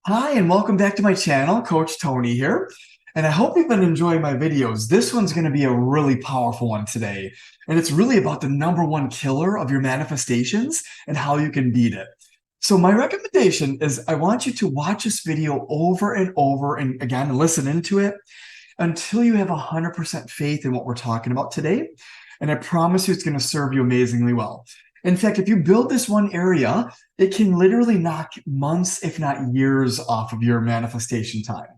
Hi, and welcome back to my channel. Coach Tony here. And I hope you've been enjoying my videos. This one's going to be a really powerful one today. And it's really about the number one killer of your manifestations and how you can beat it. So my recommendation is I want you to watch this video over and over and again, listen into it until you have 100% faith in what we're talking about today. And I promise you it's going to serve you amazingly well. In fact, if you build this one area, it can literally knock months, if not years, off of your manifestation time.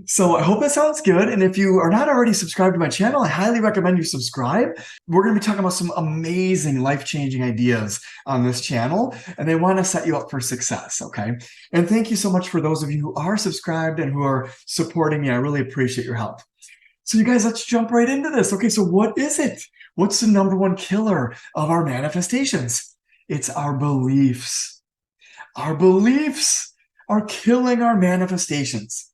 So I hope that sounds good. And if you are not already subscribed to my channel, I highly recommend you subscribe. We're going to be talking about some amazing life-changing ideas on this channel, and I want to set you up for success, okay? And thank you so much for those of you who are subscribed and who are supporting me. I really appreciate your help. So you guys, let's jump right into this. Okay, so what is it? What's the number one killer of our manifestations? It's our beliefs. Our beliefs are killing our manifestations.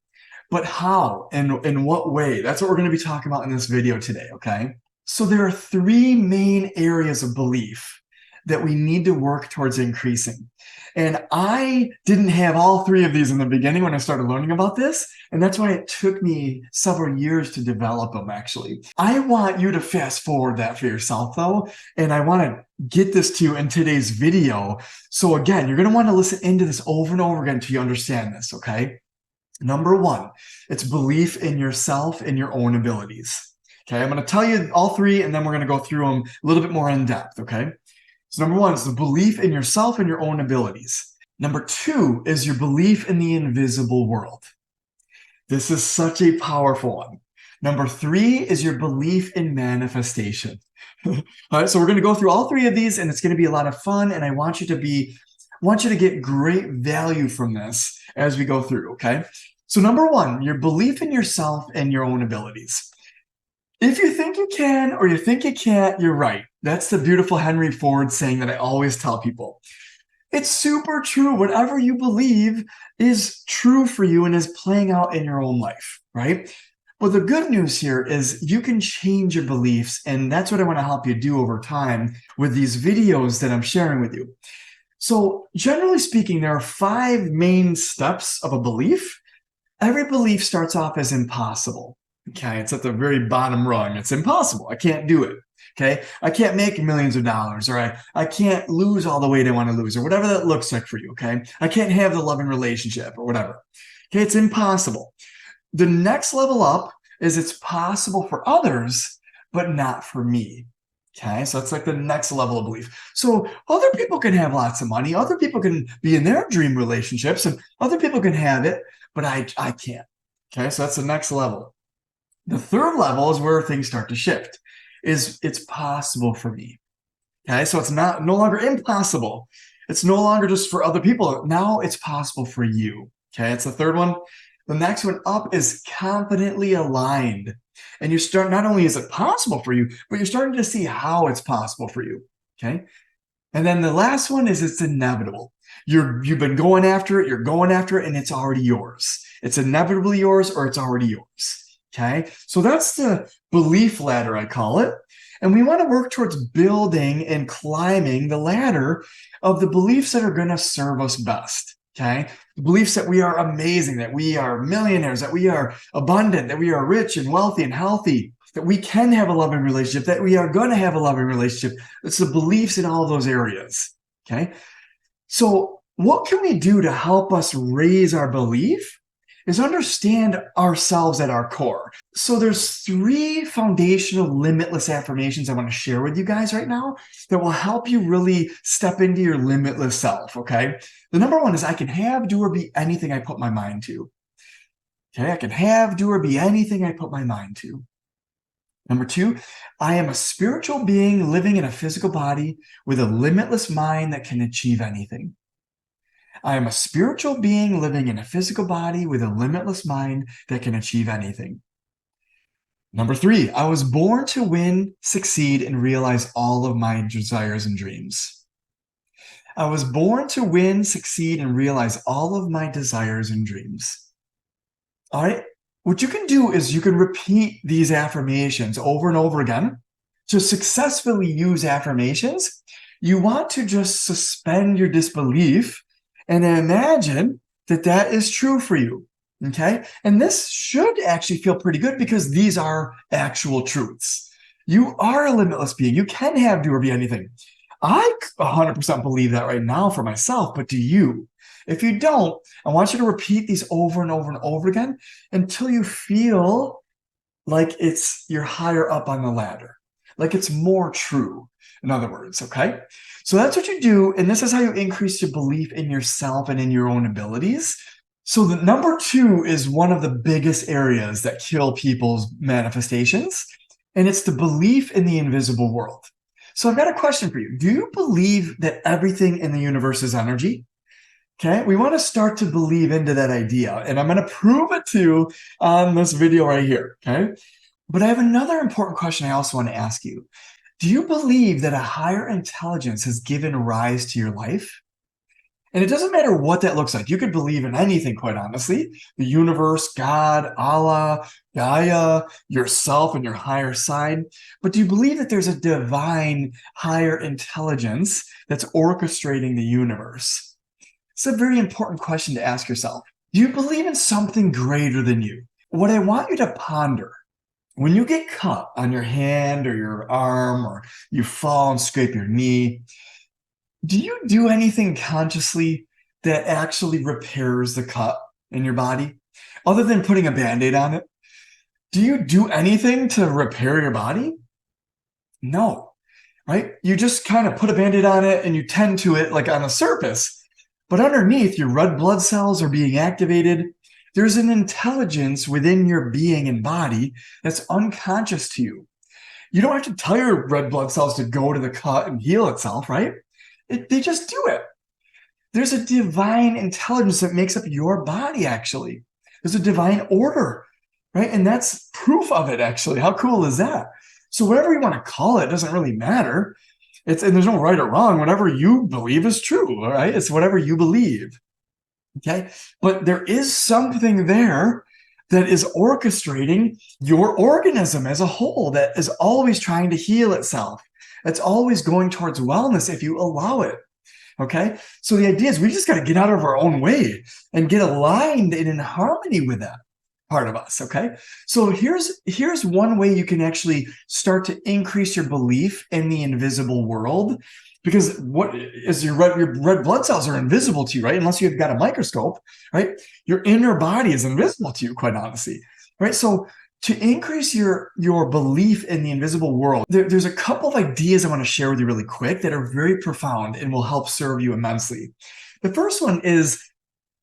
But how and in what way? That's what we're going to be talking about in this video today, okay? So there are three main areas of belief that we need to work towards increasing. And I didn't have all three of these in the beginning when I started learning about this. And that's why it took me several years to develop them, actually. I want you to fast forward that for yourself, though. And I want to get this to you in today's video. So again, you're going to want to listen into this over and over again until you understand this, okay? Number one, it's belief in yourself and your own abilities. Okay, I'm going to tell you all three, and then we're going to go through them a little bit more in depth, okay? So number one is the belief in yourself and your own abilities. Number two is your belief in the invisible world. This is such a powerful one. Number three is your belief in manifestation. All right, so we're going to go through all three of these, and it's going to be a lot of fun, and I want you to get great value from this as we go through, okay? So number one, your belief in yourself and your own abilities. If you think you can or you think you can't, you're right. That's the beautiful Henry Ford saying that I always tell people. It's super true. Whatever you believe is true for you and is playing out in your own life, right? But the good news here is you can change your beliefs, and that's what I want to help you do over time with these videos that I'm sharing with you. So generally speaking, there are 5 main steps of a belief. Every belief starts off as impossible. Okay, it's at the very bottom rung. It's impossible. I can't do it. Okay, I can't make millions of dollars, or I can't lose all the weight I want to lose, or whatever that looks like for you. Okay, I can't have the loving relationship or whatever. Okay, it's impossible. The next level up is it's possible for others, but not for me. Okay, so that's like the next level of belief. So other people can have lots of money, other people can be in their dream relationships, and other people can have it, but I can't. Okay, so that's the next level. The third level is where things start to shift. It's possible for me. Okay, so it's no longer impossible. It's no longer just for other people. Now it's possible for you. Okay, it's the third one. The next one up is confidently aligned. And you start, not only is it possible for you, but you're starting to see how it's possible for you. Okay. And then the last one is it's inevitable. You've been going after it, you're going after it, and it's already yours. It's inevitably yours, or it's already yours. Okay, so that's the belief ladder, I call it. And we want to work towards building and climbing the ladder of the beliefs that are going to serve us best. Okay, the beliefs that we are amazing, that we are millionaires, that we are abundant, that we are rich and wealthy and healthy, that we can have a loving relationship, that we are going to have a loving relationship. It's the beliefs in all of those areas. Okay, so what can we do to help us raise our belief? Is understand ourselves at our core. So there's 3 foundational limitless affirmations I want to share with you guys right now that will help you really step into your limitless self, okay? The number one is I can have, do, or be anything I put my mind to. Okay, I can have, do, or be anything I put my mind to. Number 2, I am a spiritual being living in a physical body with a limitless mind that can achieve anything. I am a spiritual being living in a physical body with a limitless mind that can achieve anything. Number 3, I was born to win, succeed, and realize all of my desires and dreams. I was born to win, succeed, and realize all of my desires and dreams. All right, what you can do is you can repeat these affirmations over and over again. To successfully use affirmations, you want to just suspend your disbelief and imagine that is true for you. Okay. And this should actually feel pretty good because these are actual truths. You are a limitless being. You can have, do, or be anything. I 100% believe that right now for myself, but do you? If you don't, I want you to repeat these over and over and over again until you feel like you're higher up on the ladder, like it's more true, in other words, okay? So that's what you do, and this is how you increase your belief in yourself and in your own abilities. So the number 2 is one of the biggest areas that kill people's manifestations, and it's the belief in the invisible world. So I've got a question for you. Do you believe that everything in the universe is energy? Okay, we want to start to believe into that idea, and I'm going to prove it to you on this video right here, okay? But I have another important question I also want to ask you. Do you believe that a higher intelligence has given rise to your life? And it doesn't matter what that looks like. You could believe in anything, quite honestly. The universe, God, Allah, Gaia, yourself and your higher side. But do you believe that there's a divine higher intelligence that's orchestrating the universe? It's a very important question to ask yourself. Do you believe in something greater than you? What I want you to ponder, when you get cut on your hand or your arm, or you fall and scrape your knee, do you do anything consciously that actually repairs the cut in your body? Other than putting a Band-Aid on it? Do you do anything to repair your body? No, right? You just kind of put a Band-Aid on it and you tend to it like on the surface. But underneath, your red blood cells are being activated. There's an intelligence within your being and body that's unconscious to you. You don't have to tell your red blood cells to go to the cut and heal itself, right? They just do it. There's a divine intelligence that makes up your body, actually. There's a divine order, right? And that's proof of it, actually. How cool is that? So whatever you want to call it doesn't really matter. And there's no right or wrong. Whatever you believe is true, all right? It's whatever you believe, okay? But there is something there that is orchestrating your organism as a whole, that is always trying to heal itself. It's always going towards wellness if you allow it, okay? So the idea is we just got to get out of our own way and get aligned and in harmony with that part of us, okay? So here's one way you can actually start to increase your belief in the invisible world, because what is your red blood cells are invisible to you, right? Unless you've got a microscope, right? Your inner body is invisible to you, quite honestly, right? So to increase your belief in the invisible world, there's a couple of ideas I want to share with you really quick that are very profound and will help serve you immensely. The first one is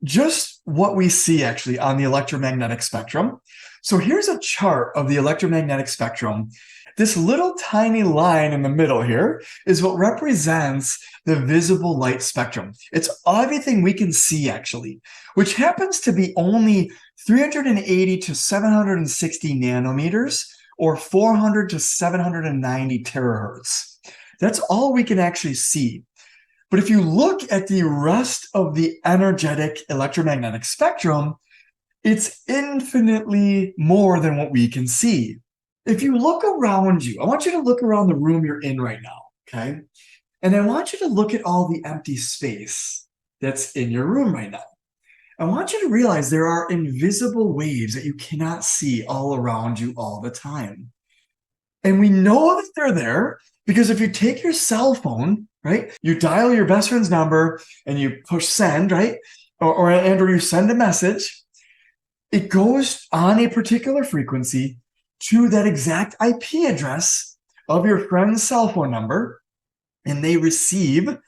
just what we see actually on the electromagnetic spectrum. So here's a chart of the electromagnetic spectrum. This little tiny line in the middle here is what represents the visible light spectrum. It's everything we can see, actually, which happens to be only 380 to 760 nanometers, or 400 to 790 terahertz. That's all we can actually see. But if you look at the rest of the energetic electromagnetic spectrum, it's infinitely more than what we can see. If you look around you, I want you to look around the room you're in right now, okay? And I want you to look at all the empty space that's in your room right now. I want you to realize there are invisible waves that you cannot see all around you all the time. And we know that they're there because if you take your cell phone, right, you dial your best friend's number and you push send, right, or you send a message, it goes on a particular frequency to that exact IP address of your friend's cell phone number, and they receive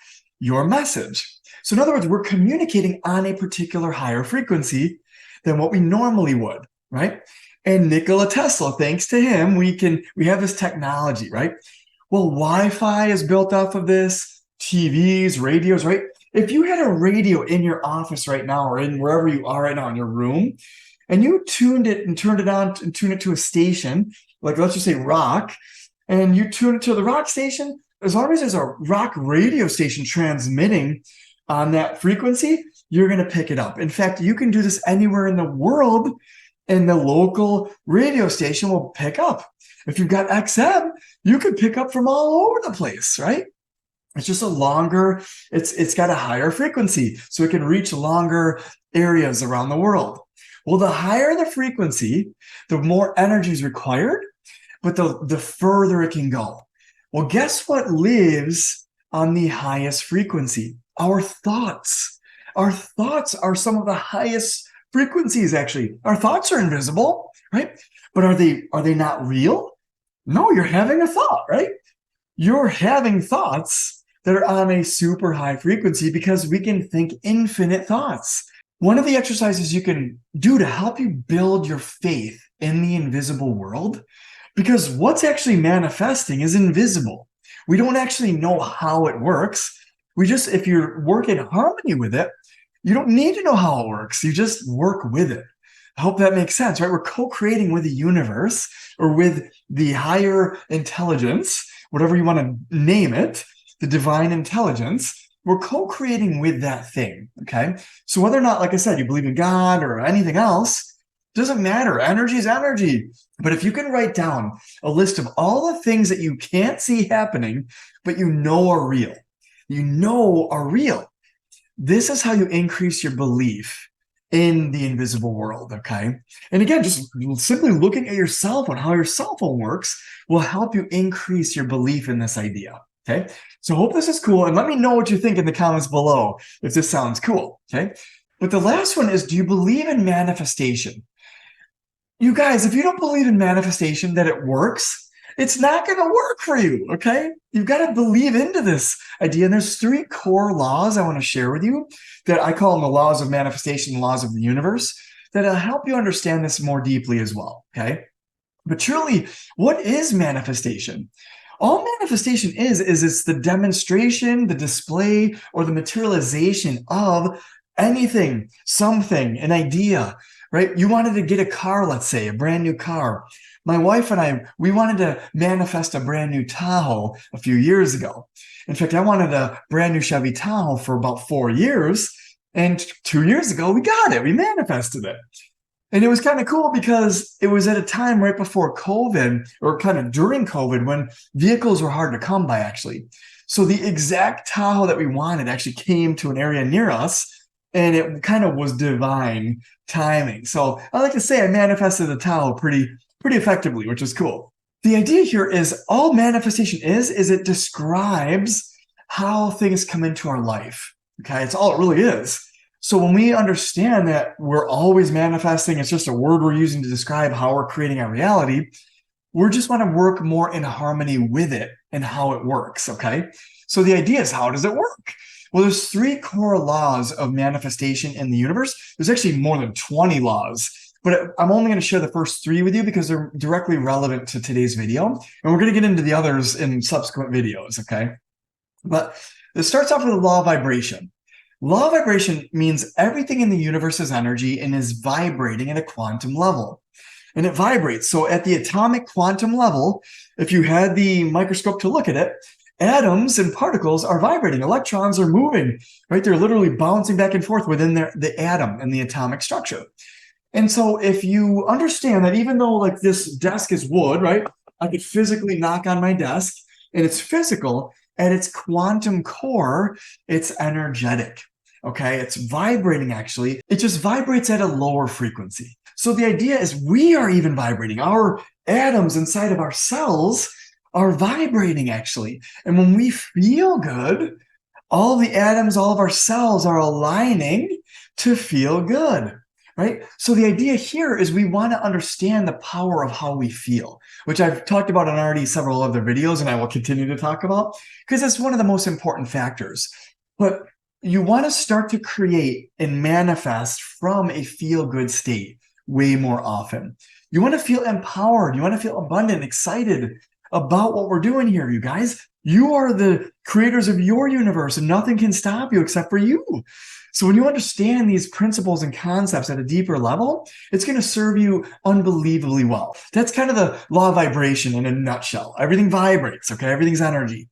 your message. So in other words, we're communicating on a particular higher frequency than what we normally would, right? And Nikola Tesla, thanks to him, we have this technology, right? Well, Wi-Fi is built off of this, TVs, radios, right? If you had a radio in your office right now, or in wherever you are right now in your room, and you tuned it and turned it on and tuned it to a station, like let's just say rock, and you tune it to the rock station, as long as there's a rock radio station transmitting on that frequency, you're going to pick it up. In fact, you can do this anywhere in the world, and the local radio station will pick up. If you've got XM, you can pick up from all over the place, right? It's just a longer, it's got a higher frequency, so it can reach longer areas around the world. Well, the higher the frequency, the more energy is required, but the further it can go. Well, guess what lives on the highest frequency? Our thoughts. Our thoughts are some of the highest frequencies, actually. Our thoughts are invisible, right? But are they not real? No, you're having a thought, right? You're having thoughts that are on a super high frequency because we can think infinite thoughts. One of the exercises you can do to help you build your faith in the invisible world, because what's actually manifesting is invisible. We don't actually know how it works. If you work in harmony with it, you don't need to know how it works. You just work with it. I hope that makes sense, right? We're co-creating with the universe or with the higher intelligence, whatever you want to name it, the divine intelligence. We're co-creating with that thing, okay? So whether or not, like I said, you believe in God or anything else, doesn't matter. Energy is energy. But if you can write down a list of all the things that you can't see happening, but you know are real, this is how you increase your belief in the invisible world, okay? And again, just simply looking at your cell phone, how your cell phone works, will help you increase your belief in this idea, okay? So hope this is cool, and let me know what you think in the comments below if this sounds cool, okay? But the last one is, do you believe in manifestation? You guys, if you don't believe in manifestation, that it works, it's not going to work for you, okay? You've got to believe into this idea. And there's 3 core laws I want to share with you that I call them the laws of manifestation, laws of the universe, that'll help you understand this more deeply as well, okay? But truly, what is manifestation? All manifestation is it's the demonstration, the display, or the materialization of anything, something, an idea, right? You wanted to get a car, let's say, a brand new car. My wife and I, we wanted to manifest a brand new Tahoe a few years ago. In fact, I wanted a brand new Chevy Tahoe for about 4 years. And 2 years ago, we got it. We manifested it. And it was kind of cool because it was at a time right before COVID, or kind of during COVID, when vehicles were hard to come by, actually. So the exact Tahoe that we wanted actually came to an area near us, and it kind of was divine timing. So I like to say I manifested the Tahoe pretty effectively, which is cool. The idea here is all manifestation is it describes how things come into our life. Okay, it's all it really is. So when we understand that we're always manifesting, it's just a word we're using to describe how we're creating our reality, we just want to work more in harmony with it and how it works, okay? So the idea is, how does it work? Well, there's 3 core laws of manifestation in the universe. There's actually more than 20 laws, but I'm only going to share the first 3 with you because they're directly relevant to today's video. And we're going to get into the others in subsequent videos, okay? But it starts off with the law of vibration. Law of vibration means everything in the universe is energy and is vibrating at a quantum level. And it vibrates. So at the atomic quantum level, if you had the microscope to look at it, atoms and particles are vibrating. Electrons are moving, right? They're literally bouncing back and forth within the atom and the atomic structure. And so if you understand that, even though like this desk is wood, right? I could physically knock on my desk and it's physical, at its quantum core, it's energetic. Okay, it's vibrating actually. It just vibrates at a lower frequency. So the idea is we are even vibrating. Our atoms inside of our cells are vibrating actually. And when we feel good, all the atoms, all of our cells are aligning to feel good, right? So the idea here is we want to understand the power of how we feel, which I've talked about in already several other videos, and I will continue to talk about because it's one of the most important factors. But you want to start to create and manifest from a feel-good state way more often. You want to feel empowered. You want to feel abundant, excited about what we're doing here, you guys. You are the creators of your universe, and nothing can stop you except for you. So when you understand these principles and concepts at a deeper level, it's going to serve you unbelievably well. That's kind of the law of vibration in a nutshell. Everything vibrates, okay? Everything's energy.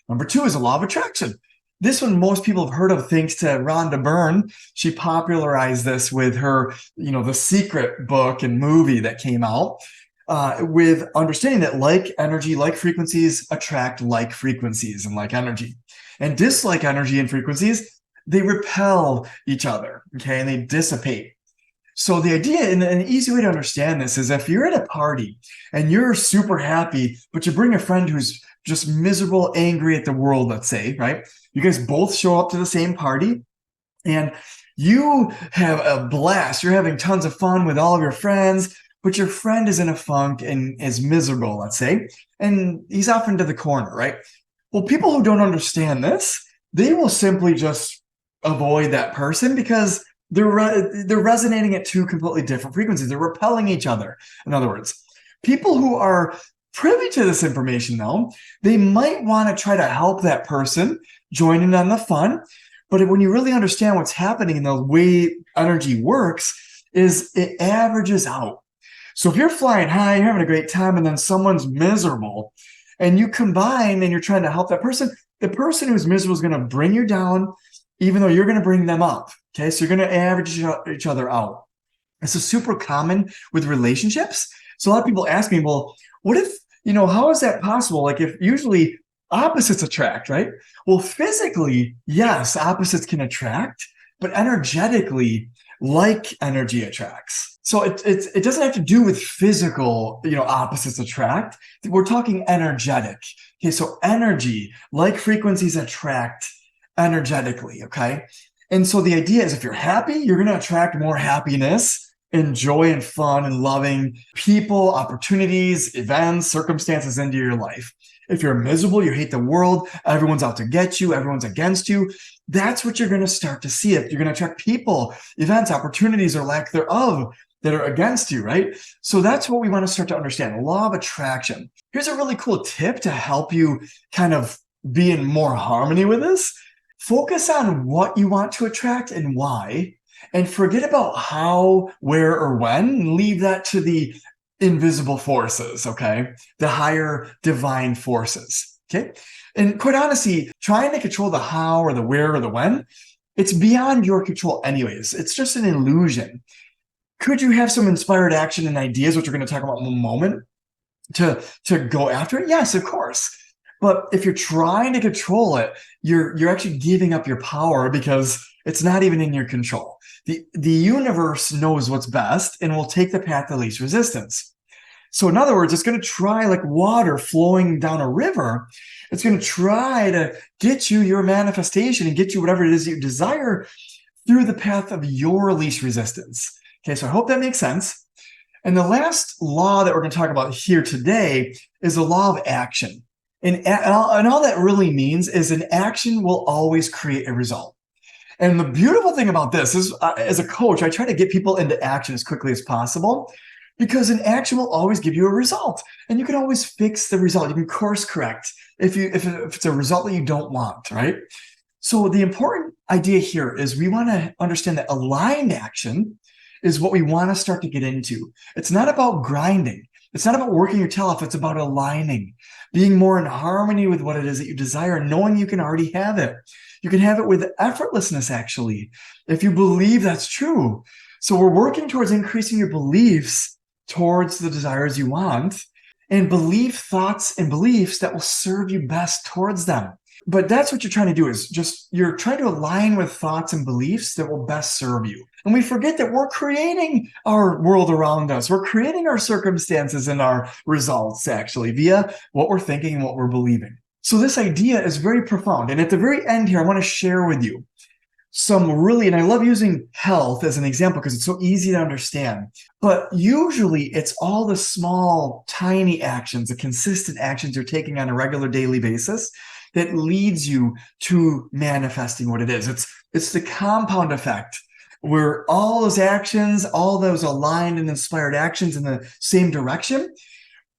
Number 2 is the law of attraction. This one most people have heard of thanks to Rhonda Byrne. She popularized this with her, The Secret book and movie that came out, with understanding that like energy, like frequencies attract like frequencies and like energy. And dislike energy and frequencies, they repel each other, okay, and they dissipate. So the idea, and an easy way to understand this is if you're at a party and you're super happy, but you bring a friend who's just miserable, angry at the world, let's say, right? You guys both show up to the same party and you have a blast. You're having tons of fun with all of your friends, but your friend is in a funk and is miserable, let's say, and he's off into the corner, right? Well, people who don't understand this, they will simply just avoid that person because they're resonating at two completely different frequencies. They're repelling each other. In other words, people who are privy to this information, though, they might want to try to help that person join in on the fun. But when you really understand what's happening and the way energy works, is it averages out. So if you're flying high, you're having a great time, and then someone's miserable, and you combine and you're trying to help that person, the person who's miserable is going to bring you down, even though you're going to bring them up. Okay, so you're going to average each other out. This is super common with relationships. So a lot of people ask me, well, what if, how is that possible? Like if usually opposites attract, right? Well, physically, yes, opposites can attract, but energetically, like energy attracts. So it doesn't have to do with physical, opposites attract. We're talking energetic. Okay, so energy, like frequencies attract energetically, okay? And so the idea is if you're happy, you're going to attract more happiness and joy and fun and loving people, opportunities, events, circumstances into your life. If you're miserable, you hate the world, everyone's out to get you, everyone's against you, that's what you're going to start to see. You're going to attract people, events, opportunities, or lack thereof that are against you, right? So that's what we want to start to understand, the law of attraction. Here's a really cool tip to help you kind of be in more harmony with this. Focus on what you want to attract and why, and forget about how, where, or when, and leave that to the invisible forces, okay? The higher divine forces, okay? And quite honestly, trying to control the how or the where or the when, it's beyond your control anyways. It's just an illusion. Could you have some inspired action and ideas, which we're going to talk about in a moment, to go after it? Yes, of course. But if you're trying to control it, you're actually giving up your power because it's not even in your control. The universe knows what's best and will take the path of least resistance. So in other words, it's going to try like water flowing down a river. It's going to try to get you your manifestation and get you whatever it is you desire through the path of your least resistance. Okay, so I hope that makes sense. And the last law that we're going to talk about here today is the law of action. And all that really means is an action will always create a result. And the beautiful thing about this is, as a coach, I try to get people into action as quickly as possible because an action will always give you a result. And you can always fix the result. You can course correct if it's a result that you don't want, right? So the important idea here is we want to understand that aligned action is what we want to start to get into. It's not about grinding. It's not about working your tail off. It's about aligning, being more in harmony with what it is that you desire, knowing you can already have it. You can have it with effortlessness, actually, if you believe that's true. So we're working towards increasing your beliefs towards the desires you want, and believe thoughts and beliefs that will serve you best towards them. But that's what you're trying to do, is just you're trying to align with thoughts and beliefs that will best serve you. And we forget that we're creating our world around us. We're creating our circumstances and our results, actually, via what we're thinking and what we're believing. So this idea is very profound. And at the very end here, I want to share with you some really, and I love using health as an example because it's so easy to understand. But usually it's all the small, tiny actions, the consistent actions you're taking on a regular daily basis that leads you to manifesting what it is. It's the compound effect where all those actions, all those aligned and inspired actions in the same direction,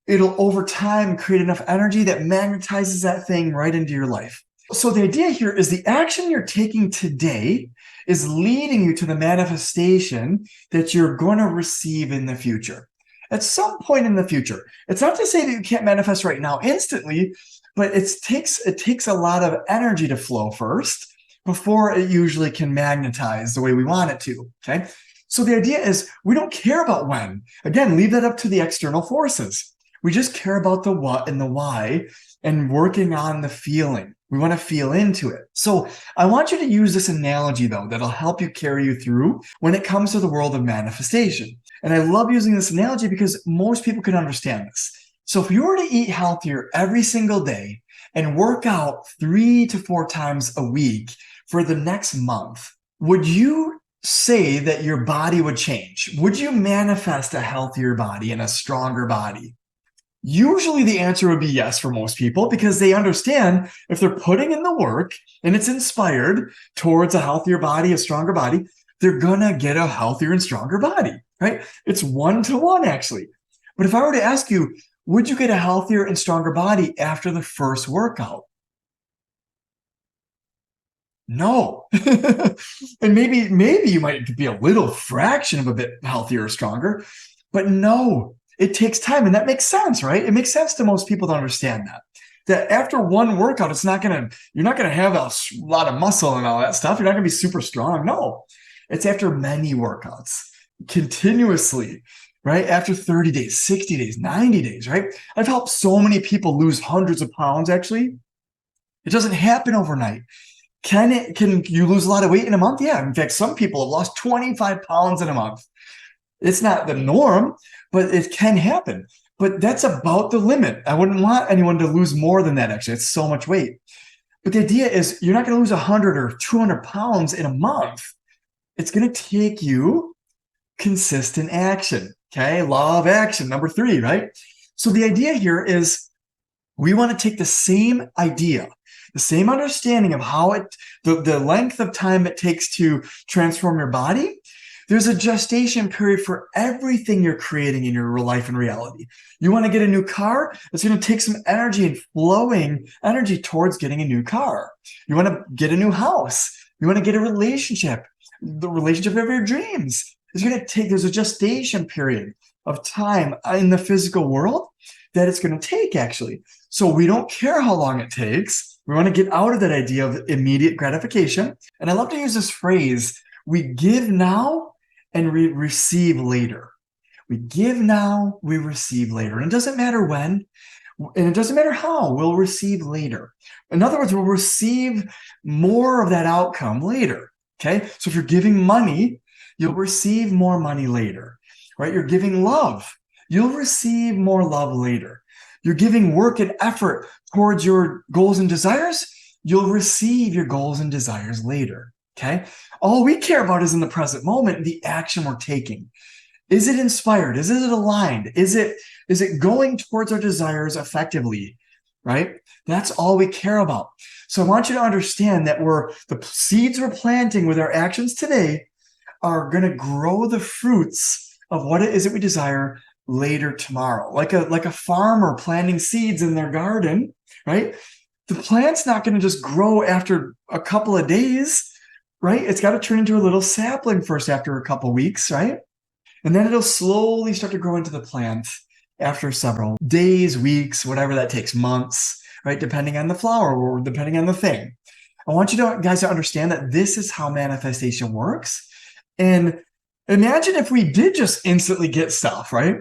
it'll over time create enough energy that magnetizes that thing right into your life. So the idea here is the action you're taking today is leading you to the manifestation that you're going to receive in the future. At some point in the future. It's not to say that you can't manifest right now instantly, but it takes a lot of energy to flow first before it usually can magnetize the way we want it to, okay? So the idea is we don't care about when. Again, leave that up to the external forces. We just care about the what and the why and working on the feeling. We want to feel into it. So I want you to use this analogy, though, that'll help you carry you through when it comes to the world of manifestation. And I love using this analogy because most people can understand this. So if you were to eat healthier every single day and work out 3 to 4 times a week for the next month, would you say that your body would change? Would you manifest a healthier body and a stronger body? Usually the answer would be yes for most people, because they understand if they're putting in the work and it's inspired towards a healthier body, a stronger body, they're gonna get a healthier and stronger body, right? It's 1-to-1 actually. But if I were to ask you, would you get a healthier and stronger body after the first workout? No. And maybe you might be a little fraction of a bit healthier or stronger, but no. It takes time, and that makes sense, right? It makes sense to most people to understand that after one workout, you're not gonna have a lot of muscle and all that stuff. You're not gonna be super strong. No, it's after many workouts, continuously, right? After 30 days, 60 days, 90 days, right? I've helped so many people lose hundreds of pounds, actually. It doesn't happen overnight. Can you lose a lot of weight in a month? Yeah. In fact, some people have lost 25 pounds in a month. It's not the norm, but it can happen. But that's about the limit. I wouldn't want anyone to lose more than that, actually. It's so much weight. But the idea is you're not going to lose 100 or 200 pounds in a month. It's going to take you consistent action. Okay, law of action, number 3, right? So the idea here is we want to take the same idea, the same understanding of how the length of time it takes to transform your body. There's a gestation period for everything you're creating in your life and reality. You want to get a new car? It's going to take some energy and flowing energy towards getting a new car. You want to get a new house. You want to get a relationship, the relationship of your dreams. There's a gestation period of time in the physical world that it's going to take, actually. So we don't care how long it takes. We want to get out of that idea of immediate gratification. And I love to use this phrase, we give now and we receive later. We give now, we receive later. And it doesn't matter when, and it doesn't matter how, we'll receive later. In other words, we'll receive more of that outcome later, okay? So if you're giving money, you'll receive more money later, right? You're giving love, you'll receive more love later. You're giving work and effort towards your goals and desires, you'll receive your goals and desires later. Okay. All we care about is in the present moment, the action we're taking. Is it inspired? Is it aligned? Is it going towards our desires effectively? Right? That's all we care about. So I want you to understand that the seeds we're planting with our actions today are going to grow the fruits of what it is that we desire later tomorrow. Like a farmer planting seeds in their garden, right? The plant's not going to just grow after a couple of days, right? It's got to turn into a little sapling first after a couple of weeks, right? And then it'll slowly start to grow into the plant after several days, weeks, whatever that takes, months, right? Depending on the flower or depending on the thing. I want you guys to understand that this is how manifestation works. And imagine if we did just instantly get stuff, right?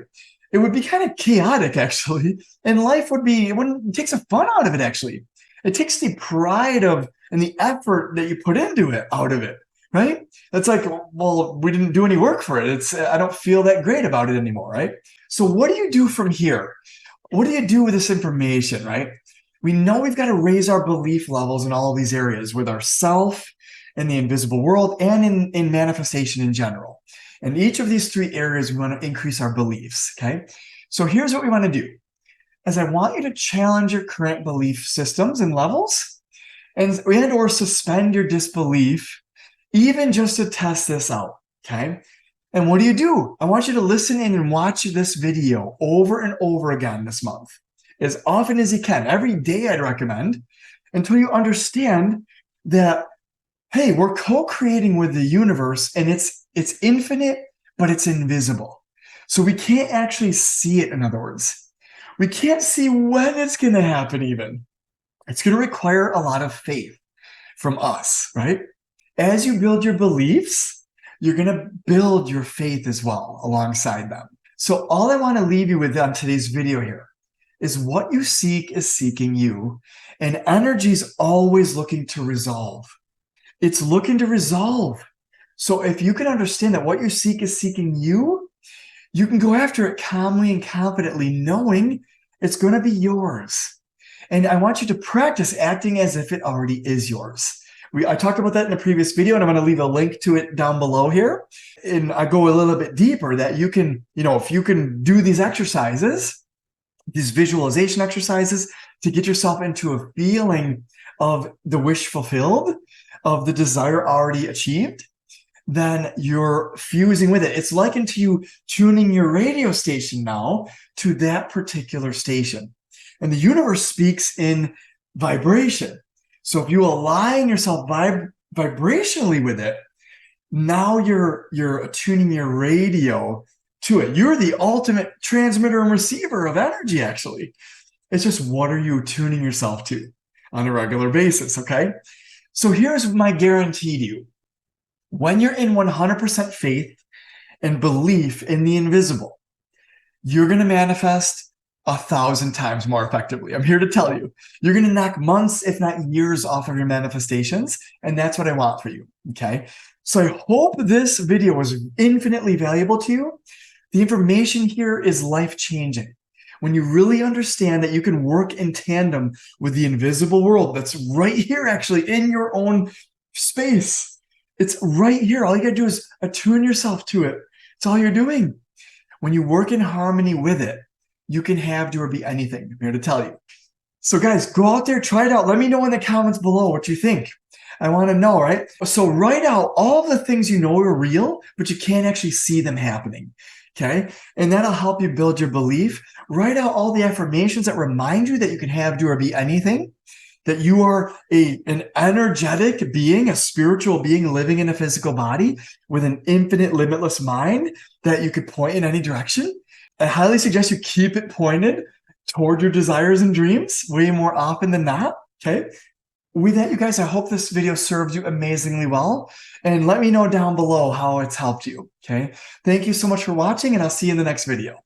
It would be kind of chaotic, actually. And life it takes the fun out of it, actually. It takes the pride of and the effort that you put into it out of it, right? That's like, well, we didn't do any work for it. I don't feel that great about it anymore, right? So what do you do from here? What do you do with this information, right? We know we've got to raise our belief levels in all of these areas with ourself and the invisible world and in manifestation in general. In each of these 3 areas, we want to increase our beliefs, okay? So here's what we want to do. I want you to challenge your current belief systems and levels and or suspend your disbelief, even just to test this out, okay? And what do? I want you to listen in and watch this video over and over again this month, as often as you can. Every day I'd recommend, until you understand that, hey, we're co-creating with the universe, and it's infinite, but it's invisible. So we can't actually see it, in other words. We can't see when it's going to happen even. It's going to require a lot of faith from us, right? As you build your beliefs, you're going to build your faith as well alongside them. So all I want to leave you with on today's video here is what you seek is seeking you. And energy is always looking to resolve. It's looking to resolve. So if you can understand that what you seek is seeking you, you can go after it calmly and confidently, knowing it's going to be yours. And I want you to practice acting as if it already is yours. I talked about that in a previous video, and I'm going to leave a link to it down below here. And I go a little bit deeper that you can, if you can do these exercises, these visualization exercises to get yourself into a feeling of the wish fulfilled, of the desire already achieved, then you're fusing with it. It's likened to you tuning your radio station now to that particular station. And the universe speaks in vibration. So if you align yourself vibrationally with it, now you're attuning your radio to it. You're the ultimate transmitter and receiver of energy, actually. It's just, what are you tuning yourself to on a regular basis, okay? So here's my guarantee to you. When you're in 100% faith and belief in the invisible, you're going to manifest 1,000 times more effectively. I'm here to tell you, you're going to knock months, if not years, off of your manifestations. And that's what I want for you. Okay. So I hope this video was infinitely valuable to you. The information here is life-changing. When you really understand that you can work in tandem with the invisible world that's right here, actually in your own space. It's right here. All you got to do is attune yourself to it. It's all you're doing. When you work in harmony with it, you can have, do, or be anything. I'm here to tell you. So guys, go out there, try it out. Let me know in the comments below what you think. I want to know, right? So write out all the things you know are real, but you can't actually see them happening. Okay. And that'll help you build your belief. Write out all the affirmations that remind you that you can have, do, or be anything, that you are an energetic being, a spiritual being living in a physical body with an infinite, limitless mind that you could point in any direction. I highly suggest you keep it pointed toward your desires and dreams way more often than not. Okay. With that, you guys, I hope this video served you amazingly well. And let me know down below how it's helped you. Okay. Thank you so much for watching, and I'll see you in the next video.